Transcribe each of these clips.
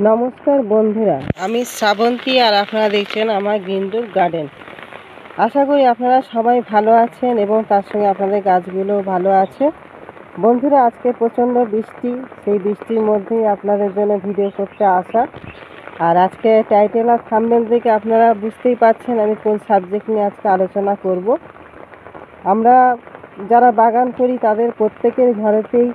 নমস্কার বন্ধুরা, আমি শ্রাবন্তী আর আপনারা দেখছেন আমার গ্রিনডোর গার্ডেন। আশা করি আপনারা সবাই ভালো আছেন এবং তার সঙ্গে আপনাদের গাছগুলো ভালো আছে। বন্ধুরা, আজকে প্রচণ্ড বৃষ্টি, সেই বৃষ্টির মধ্যেই আপনাদের জন্য ভিডিও করতে আসা। আর আজকে টাইটেল আর থাম্বনেল থেকে আপনারা বুঝতেই পারছেন আমি কোন সাবজেক্ট নিয়ে আজকে আলোচনা করব। আমরা যারা বাগান করি তাদের প্রত্যেকের ঘরেতেই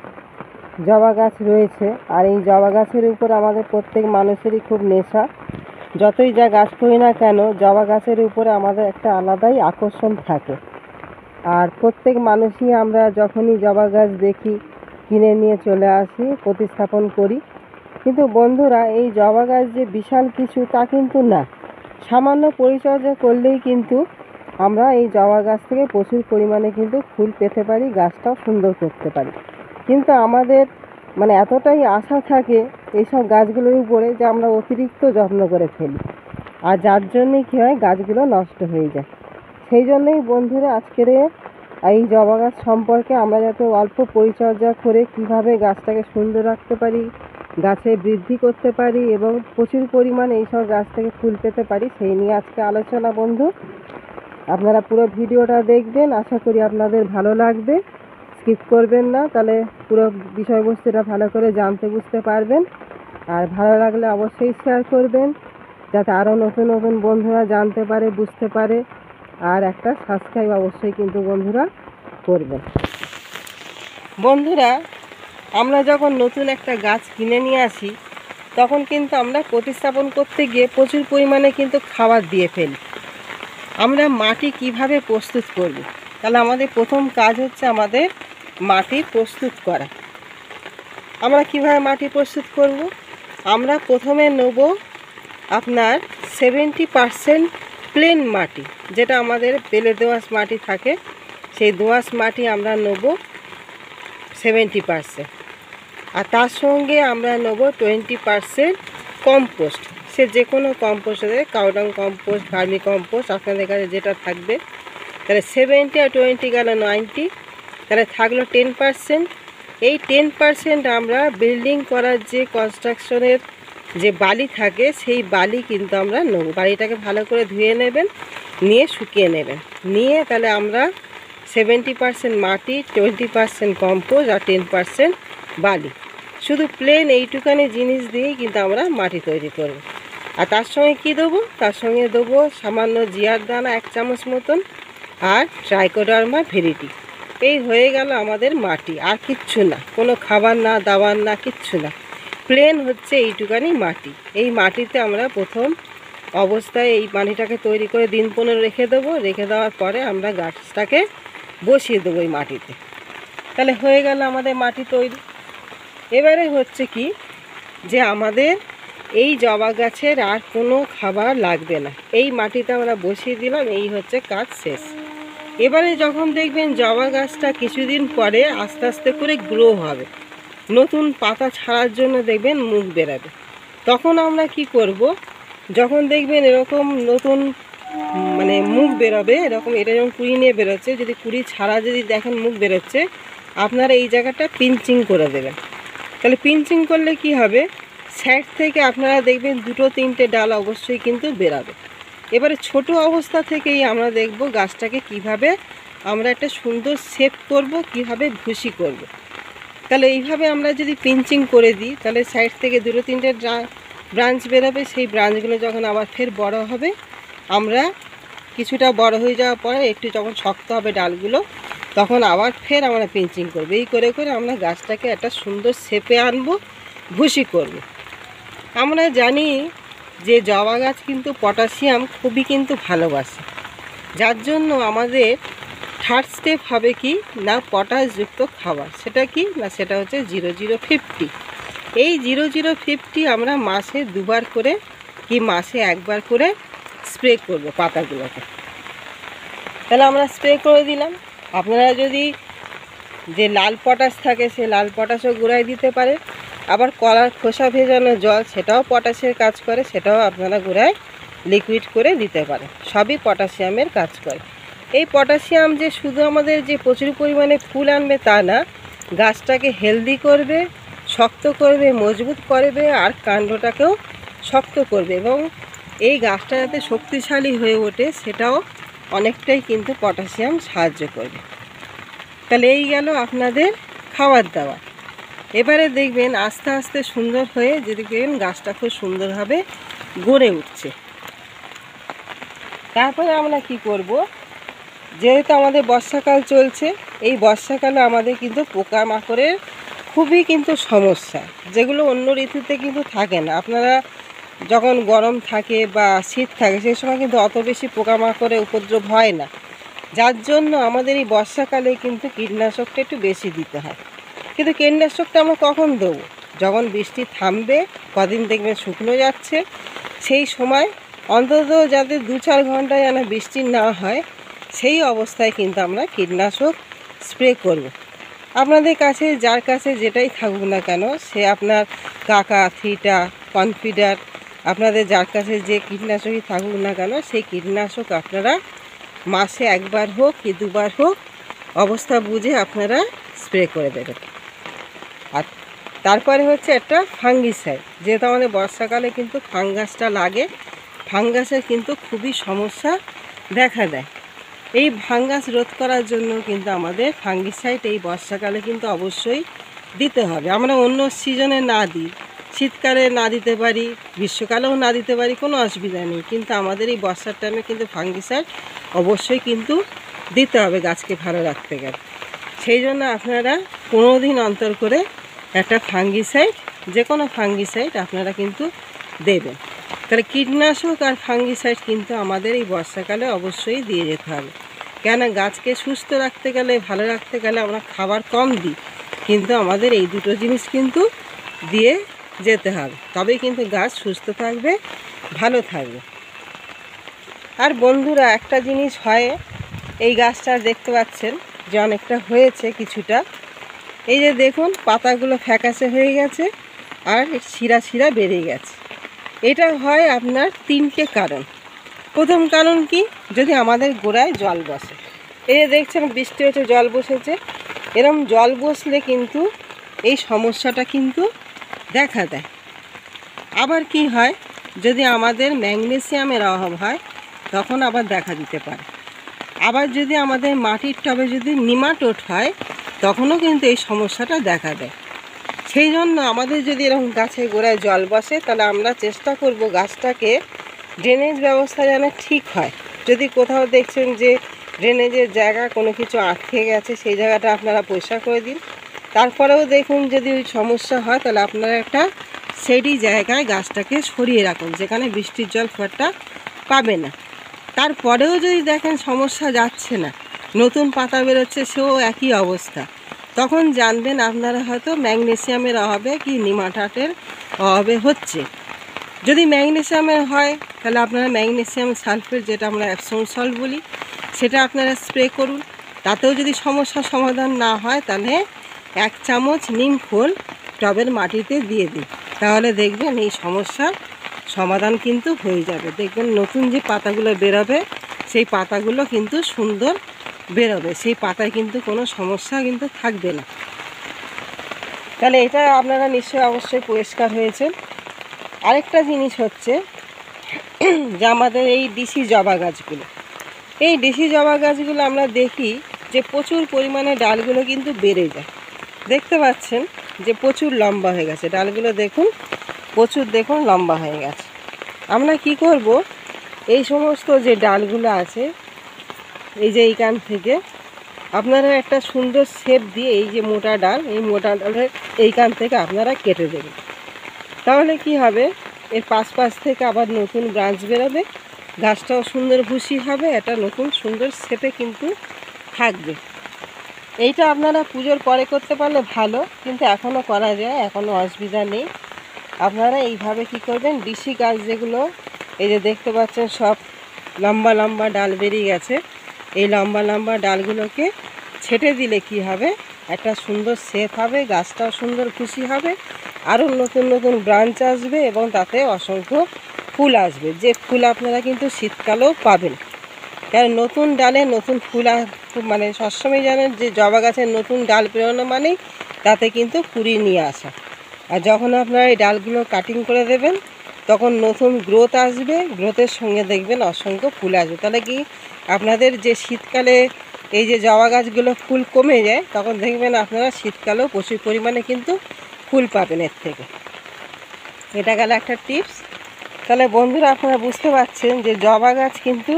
জবা গাছ রয়েছে, আর এই জবা গাছের উপর আমাদের প্রত্যেক মানুষেরই খুব নেশা। যতই যা গাছ করি না কেন, জবা গাছের উপরে আমাদের একটা আলাদাই আকর্ষণ থাকে। আর প্রত্যেক মানুষই আমরা যখনই জবা গাছ দেখি কিনে নিয়ে চলে আসি, প্রতিস্থাপন করি। কিন্তু বন্ধুরা, এই জবা গাছ যে বিশাল কিছু তা কিন্তু না। সামান্য পরিচর্যা করলেই কিন্তু আমরা এই জবা গাছ থেকে প্রচুর পরিমাণে কিন্তু ফুল পেতে পারি, গাছটাও সুন্দর করতে পারি। কিন্তু আমাদের এতটাই আশা থাকে এইসব গাছগুলোর উপরে যে আমরা অতিরিক্ত যত্ন করে ফেলি, আর যার জন্যে কী হয়, গাছগুলো নষ্ট হয়ে যায়। সেই জন্যই বন্ধুরা, আজকের এই জবা গাছ সম্পর্কে আমরা যাতে অল্প পরিচর্যা করে কিভাবে গাছটাকে সুন্দর রাখতে পারি, গাছে বৃদ্ধি করতে পারি এবং প্রচুর পরিমাণে এইসব গাছ থেকে ফুল পেতে পারি, সেই নিয়ে আজকে আলোচনা। বন্ধু, আপনারা পুরো ভিডিওটা দেখবেন, আশা করি আপনাদের ভালো লাগবে। স্কিপ করবেন না, তাহলে পুরো বিষয়বস্তুটা ভালো করে জানতে বুঝতে পারবেন। আর ভালো লাগলে অবশ্যই শেয়ার করবেন, যাতে আরও নতুন নতুন বন্ধুরা জানতে পারে, বুঝতে পারে। আর একটা সাবস্ক্রাইব অবশ্যই কিন্তু বন্ধুরা করবেন। বন্ধুরা, আমরা যখন নতুন একটা গাছ কিনে নিয়ে আসি, তখন কিন্তু আমরা প্রতিস্থাপন করতে গিয়ে প্রচুর পরিমাণে কিন্তু খাবার দিয়ে ফেলি। আমরা মাটি কিভাবে প্রস্তুত করব, তাহলে আমাদের প্রথম কাজ হচ্ছে আমাদের মাটি প্রস্তুত করা। আমরা কিভাবে মাটি প্রস্তুত করব? আমরা প্রথমে নেব আপনার 70% প্লেন মাটি, যেটা আমাদের বেলে দোআঁশ মাটি থাকে, সেই দোআঁশ মাটি আমরা নেব 70%। আর তার সঙ্গে আমরা নেব 20% কম্পোস্ট। সে যে কোনো কম্পোস্ট দেবে, কাউডাং কম্পোস্ট, ভার্মি কম্পোস্ট, আপনাদের কাছে যেটা থাকবে। তাহলে 70 আর 20 গেল 90, তাহলে থাকলো 10%। এই 10% আমরা বিল্ডিং করার যে কনস্ট্রাকশনের যে বালি থাকে, সেই বালি কিন্তু আমরা নেব। বালিটাকে ভালো করে ধুয়ে নেবেন, নিয়ে শুকিয়ে নেবেন, নিয়ে তাহলে আমরা 70% মাটি, 20% কম্পোস্ট আর 10% বালি, শুধু প্লেন এইটুখানি জিনিস দিয়েই কিন্তু আমরা মাটি তৈরি করব। আর তার সঙ্গে কী দেবো? তার সঙ্গে দেবো সামান্য জিয়ার দানা 1 চামচ মতন, আর ট্রাইকোডার্মা ভেরিটি। এই হয়ে গেল আমাদের মাটি, আর কিচ্ছু না, কোনো খাবার না, দাবার না, কিচ্ছু না, প্লেন হচ্ছে এইটুকানি মাটি। এই মাটিতে আমরা প্রথম অবস্থায় এই মাটিটাকে তৈরি করে দিন 15 রেখে দেবো। রেখে দেওয়ার পরে আমরা গাছটাকে বসিয়ে দেবো এই মাটিতে। তাহলে হয়ে গেল আমাদের মাটি তৈরি। এবারে হচ্ছে কি, যে আমাদের এই জবা গাছের আর কোনো খাবার লাগবে না, এই মাটিতে আমরা বসিয়ে দিলাম, এই হচ্ছে কাজ শেষ। এবারে যখন দেখবেন জবা গাছটা কিছুদিন পরে আস্তে আস্তে করে গ্রো হবে, নতুন পাতা ছাড়ার জন্য দেখবেন মুখ বেরাবে, তখন আমরা কি করব? যখন দেখবেন এরকম নতুন মুখ বেরোবে, এরকম এটা যখন কুড়ি নিয়ে বেরোচ্ছে, যদি কুড়ি ছাড়া যদি দেখেন মুখ বেরোচ্ছে, আপনারা এই জায়গাটা পিঞ্চিং করে দেবেন। তাহলে পিঞ্চিং করলে কি হবে, সাইড থেকে আপনারা দেখবেন 2-3টে ডাল অবশ্যই কিন্তু বেরাবে। এবারে ছোট অবস্থা থেকেই আমরা দেখব গাছটাকে কিভাবে আমরা একটা সুন্দর শেপ করব, কিভাবে ভুসি করব। তাহলে এইভাবে আমরা যদি পিঞ্চিং করে দিই, তাহলে সাইড থেকে 2-3টে ব্রাঞ্চ বেরোবে। সেই ব্রাঞ্চগুলো যখন আবার ফের বড় হবে, আমরা কিছুটা বড় হয়ে যাওয়ার পরে একটু যখন শক্ত হবে ডালগুলো, তখন আবার ফের আমরা পিঞ্চিং করব। এই করে করে আমরা গাছটাকে একটা সুন্দর শেপে আনবো, ভুসি করব। আমরা জানি যে জবা গাছ কিন্তু পটাশিয়াম খুবই কিন্তু ভালোবাসে, যার জন্য আমাদের থার্ড স্টেপ হবে কি না, পটাশযুক্ত খাবার। সেটা কি না, সেটা হচ্ছে 0050। এই 0050 আমরা মাসে 2বার করে কি মাসে 1বার করে স্প্রে করব পাতাগুলোতে। তাহলে আমরা স্প্রে করে দিলাম। আপনারা যদি যে লাল পটাশ থাকে, সে লাল পটাশও গুঁড়ায় দিতে পারে। আবার কলার খোসা ভেজানো জল, সেটাও পটাশের কাজ করে, সেটাও আপনারা গুঁড়ায় লিকুইড করে দিতে পারেন। সবই পটাশিয়ামের কাজ করে। এই পটাশিয়াম যে শুধু আমাদের যে প্রচুর পরিমাণে ফুল আনবে তা না, গাছটাকে হেলদি করবে, শক্ত করবে, মজবুত করবে, আর কাণ্ডটাকেও শক্ত করবে, এবং এই গাছটা যাতে শক্তিশালী হয়ে ওঠে সেটাও অনেকটাই কিন্তু পটাশিয়াম সাহায্য করবে। তাহলে এই গেল আপনাদের খাবার দাবার। এবারে দেখবেন আস্তে আস্তে সুন্দর হয়ে যদি দেখবেন গাছটা খুব সুন্দরভাবে গড়ে উঠছে। তারপরে আমরা কি করব, যেহেতু আমাদের বর্ষাকাল চলছে, এই বর্ষাকালে আমাদের কিন্তু পোকামাকড়ের খুবই কিন্তু সমস্যা, যেগুলো অন্য ঋতুতে কিন্তু থাকে না। আপনারা যখন গরম থাকে বা শীত থাকে সেই সময় কিন্তু অত বেশি পোকামাকড়ের উপদ্রব হয় না, যার জন্য আমাদের এই বর্ষাকালে কিন্তু কীটনাশকটা একটু বেশি দিতে হয়। কিন্তু কীটনাশকটা আমরা কখন দেবো? যখন বৃষ্টি থামবে, কদিন দেখবেন শুকনো যাচ্ছে, সেই সময় অন্তত যাতে 2-4 ঘন্টা যেন বৃষ্টি না হয়, সেই অবস্থায় কিন্তু আমরা কীটনাশক স্প্রে করব। আপনাদের কাছে যার কাছে যেটাই থাকুক না কেন, সে আপনার কাকা, থিটা, কনফিডার, আপনাদের যার কাছে যে কীটনাশকই থাকুক না কেন, সেই কীটনাশক আপনারা মাসে একবার হোক কি দুবার হোক অবস্থা বুঝে আপনারা স্প্রে করে দেবেন। আর তারপরে হচ্ছে একটা ফাঙ্গিসাইড, যেহেতু আমাদের বর্ষাকালে কিন্তু ফাঙ্গাসটা লাগে, ফাঙ্গাসের কিন্তু খুবই সমস্যা দেখা দেয়। এই ফাঙ্গাস রোধ করার জন্য কিন্তু আমাদের ফাঙ্গিসাইড এই বর্ষাকালে কিন্তু অবশ্যই দিতে হবে। আমরা অন্য সিজনে না দিই, শীতকালে না দিতে পারি, গ্রীষ্মকালেও না দিতে পারি, কোনো অসুবিধা নেই, কিন্তু আমাদের এই বর্ষার টাইমে কিন্তু ফাঙ্গিসাইড অবশ্যই কিন্তু দিতে হবে গাছকে ভালো রাখতে গেলে। সেই জন্য আপনারা 15 দিন অন্তর করে একটা ফাঙ্গিসাইড, যে কোনো ফাঙ্গিসাইড আপনারা কিন্তু দেবেন। তাহলে কীটনাশক আর ফাঙ্গিসাইড কিন্তু আমাদের এই বর্ষাকালে অবশ্যই দিয়ে যেতে হবে। কেন, গাছকে সুস্থ রাখতে গেলে, ভালো রাখতে গেলে আমরা খাবার কম দিই, কিন্তু আমাদের এই দুটো জিনিস কিন্তু দিয়ে যেতে হবে, তবেই কিন্তু গাছ সুস্থ থাকবে, ভালো থাকবে। আর বন্ধুরা, একটা জিনিস হয়, এই গাছটা দেখতে পাচ্ছেন যে অনেকটা হয়েছে কিছুটা, এই যে দেখুন পাতাগুলো ফ্যাকাশে হয়ে গেছে আর শিরা শিরা বেড়ে গেছে। এটা হয় আপনার 3টে কারণ। প্রথম কারণ কি, যদি আমাদের গোড়ায় জল বসে, এই যে দেখছেন বৃষ্টি হচ্ছে, জল বসেছে, এরকম জল বসলে কিন্তু এই সমস্যাটা কিন্তু দেখা দেয়। আবার কি হয়, যদি আমাদের ম্যাগনেসিয়ামের অভাব হয় তখন আবার দেখা দিতে পারে। আবার যদি আমাদের মাটির টবে যদি নিমাটোড হয় তখনও কিন্তু এই সমস্যাটা দেখা দেয়। সেই জন্য আমাদের যদি এরকম গাছের গোড়ায় জল বসে, তাহলে আমরা চেষ্টা করব গাছটাকে ড্রেনেজ ব্যবস্থা যেন ঠিক হয়। যদি কোথাও দেখছেন যে ড্রেনেজের জায়গা কোনো কিছু আটকে গেছে, সেই জায়গাটা আপনারা পরিষ্কার করে দিন। তারপরেও দেখুন যদি ওই সমস্যা হয়, তাহলে আপনারা একটা সেডি জায়গায় গাছটাকে সরিয়ে রাখুন, যেখানে বৃষ্টির জল খুব একটা পাবে না। তারপরেও যদি দেখেন সমস্যা যাচ্ছে না, নতুন পাতা বেরোচ্ছে, সেও একই অবস্থা, তখন জানবেন আপনারা হয়তো ম্যাগনেসিয়ামের অভাবে কি নিমাটোডের অভাবে হচ্ছে। যদি ম্যাগনেসিয়ামের হয়, তাহলে আপনারা ম্যাগনেসিয়াম সালফেট, যেটা আমরা অ্যাপসম সল্ট বলি, সেটা আপনারা স্প্রে করুন। তাতেও যদি সমস্যার সমাধান না হয়, তাহলে 1 চামচ নিম খোল টবের মাটিতে দিয়ে দিন, তাহলে দেখবেন এই সমস্যার সমাধান কিন্তু হয়ে যাবে। দেখবেন নতুন যে পাতাগুলো বেরোবে, সেই পাতাগুলো কিন্তু সুন্দর বেরোবে, সেই পাতায় কিন্তু কোনো সমস্যা কিন্তু থাকবে না। তাহলে এটা আপনারা নিশ্চয়ই অবশ্যই পরিষ্কার হয়েছে। আরেকটা জিনিস হচ্ছে যে আমাদের এই ডিসি জবা গাছগুলো, এই ডিসি জবা গাছগুলো আমরা দেখি যে প্রচুর পরিমাণে ডালগুলো কিন্তু বেড়ে যায়। দেখতে পাচ্ছেন যে প্রচুর লম্বা হয়ে গেছে ডালগুলো, দেখুন প্রচুর, দেখুন লম্বা হয়ে গেছে। আমরা কি করব, এই সমস্ত যে ডালগুলো আছে, এই যে এইখান থেকে আপনারা একটা সুন্দর শেপ দিয়ে, এই যে মোটা ডাল, এই মোটা ডালের এইখান থেকে আপনারা কেটে দেবেন। তাহলে কি হবে, এর পাশ থেকে আবার নতুন ব্রাঞ্চ বেরোবে, গাছটাও সুন্দর ভুসি হবে, একটা নতুন সুন্দর শেপে কিন্তু থাকবে। এইটা আপনারা পুজোর পরে করতে পারলে ভালো, কিন্তু এখনও করা যায়, এখনও অসুবিধা নেই। আপনারা এইভাবে কি করবেন, ডিসি গাছ যেগুলো এই যে দেখতে পাচ্ছেন সব লম্বা লম্বা ডাল বেরিয়ে গেছে, এই লম্বা লম্বা ডালগুলোকে ছেটে দিলে কি হবে, একটা সুন্দর শেপ হবে, গাছটাও সুন্দর খুশি হবে, আরও নতুন নতুন ব্রাঞ্চ আসবে, এবং তাতে অসংখ্য ফুল আসবে, যে ফুল আপনারা কিন্তু শীতকালেও পাবেন। কারণ নতুন ডালে নতুন ফুল, মানে সবসময় জানেন যে জবা গাছের নতুন ডাল বেরোনো মানেই তাতে কিন্তু কুড়ি নিয়ে আসা। আর যখন আপনারা এই ডালগুলো কাটিং করে দেবেন তখন নতুন গ্রোথ আসবে, গ্রোথের সঙ্গে দেখবেন অসংখ্য ফুল আসবে। তাহলে কি আপনাদের যে শীতকালে এই যে জবা গাছগুলো ফুল কমে যায়, তখন দেখবেন আপনারা শীতকালেও প্রচুর পরিমাণে কিন্তু ফুল পাবেন এর থেকে। এটা গেল একটা টিপস। তাহলে বন্ধুরা আপনারা বুঝতে পারছেন যে জবা গাছ কিন্তু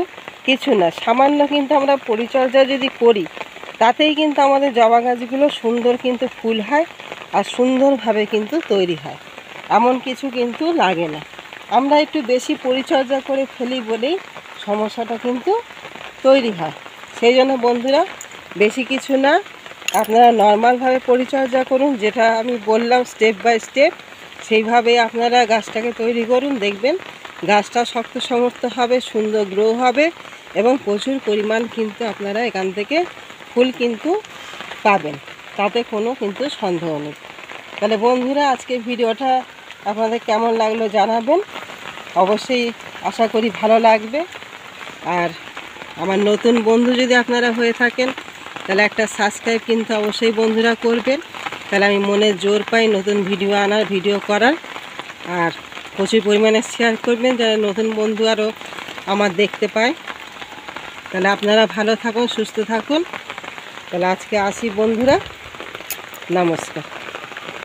কিছু না, সামান্য কিন্তু আমরা পরিচর্যা যদি করি তাতেই কিন্তু আমাদের জবা গাছগুলো সুন্দর কিন্তু ফুল হয় আর সুন্দরভাবে কিন্তু তৈরি হয়। এমন কিছু কিন্তু লাগে না, আমরা একটু বেশি পরিচর্যা করে ফেলি বলেই সমস্যাটা কিন্তু তৈরি হয়। সেই জন্য বন্ধুরা বেশি কিছু না, আপনারা নর্মালভাবে পরিচর্যা করুন, যেটা আমি বললাম স্টেপ বাই স্টেপ, সেইভাবে আপনারা গাছটাকে তৈরি করুন। দেখবেন গাছটা শক্ত সমর্থ হবে, সুন্দর গ্রো হবে এবং প্রচুর পরিমাণ কিন্তু আপনারা এখান থেকে ফুল কিন্তু পাবেন, তাতে কোনো কিন্তু সন্দেহ নেই। তাহলে বন্ধুরা আজকে ভিডিওটা আপনাদের কেমন লাগলো জানাবেন, অবশ্যই আশা করি ভালো লাগবে। আর আমার নতুন বন্ধু যদি আপনারা হয়ে থাকেন তাহলে একটা সাবস্ক্রাইব কিন্তু অবশ্যই বন্ধুরা করবেন, তাহলে আমি মনে জোর পাই নতুন ভিডিও আনার, ভিডিও করার। আর প্রচুর পরিমাণে শেয়ার করবেন যারা নতুন বন্ধু আরও আমার দেখতে পায়। তাহলে আপনারা ভালো থাকুন, সুস্থ থাকুন। তাহলে আজকে আসি বন্ধুরা, নমস্কার।